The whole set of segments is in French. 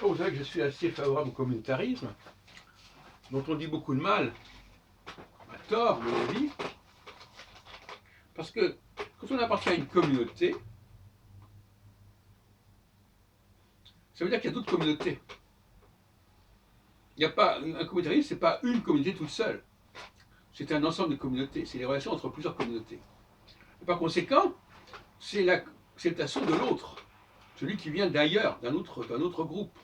vous savez que je suis assez favorable au communautarisme, dont on dit beaucoup de mal, à tort, à mon avis, parce que quand on appartient à une communauté, ça veut dire qu'il y a d'autres communautés. Il n'y a pas, un communautarisme, ce n'est pas une communauté toute seule. C'est un ensemble de communautés. C'est les relations entre plusieurs communautés. Et par conséquent, c'est l'acceptation de l'autre, celui qui vient d'ailleurs, d'un autre groupe.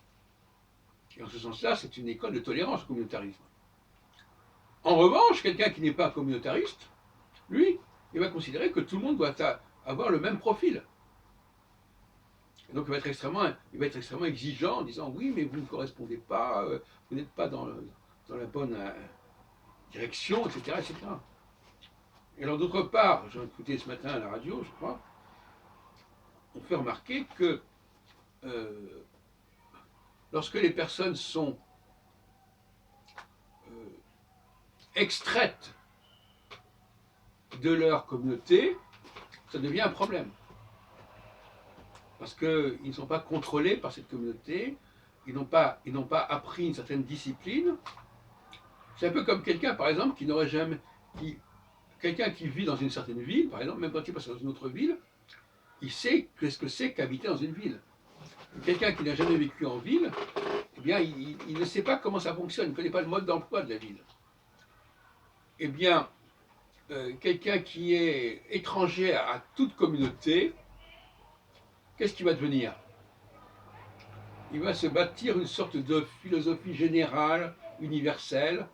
Et en ce sens-là, c'est une école de tolérance, le communautarisme. En revanche, quelqu'un qui n'est pas communautariste, lui, il va considérer que tout le monde doit avoir le même profil. Et donc il va être extrêmement exigeant en disant oui, mais vous ne correspondez pas, vous n'êtes pas dans la bonne direction, etc., etc. Et alors d'autre part, j'ai écouté ce matin à la radio, je crois, on fait remarquer que lorsque les personnes sont extraites de leur communauté, ça devient un problème. Parce qu'ils ne sont pas contrôlés par cette communauté, ils n'ont pas appris une certaine discipline. C'est un peu comme quelqu'un, par exemple, qui n'aurait jamais... quelqu'un qui vit dans une certaine ville, par exemple, même quand il passe dans une autre ville, il sait qu'est-ce que c'est qu'habiter dans une ville. Quelqu'un qui n'a jamais vécu en ville, eh bien, il ne sait pas comment ça fonctionne, il ne connaît pas le mode d'emploi de la ville. Eh bien, quelqu'un qui est étranger à toute communauté, qu'est-ce qu'il va devenir? Il va se bâtir une sorte de philosophie générale, universelle.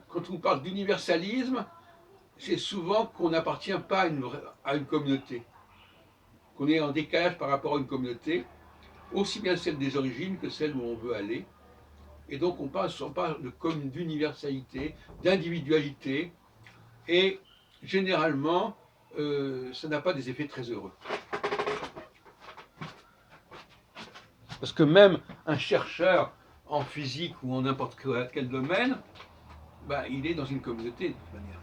Quand on parle d'universalisme, c'est souvent qu'on n'appartient pas à une communauté, qu'on est en décalage par rapport à une communauté, aussi bien celle des origines que celle où on veut aller. Et donc on parle d'universalité, d'individualité, et généralement, ça n'a pas des effets très heureux. Parce que même un chercheur en physique ou en n'importe quel domaine, il est dans une communauté de toute manière.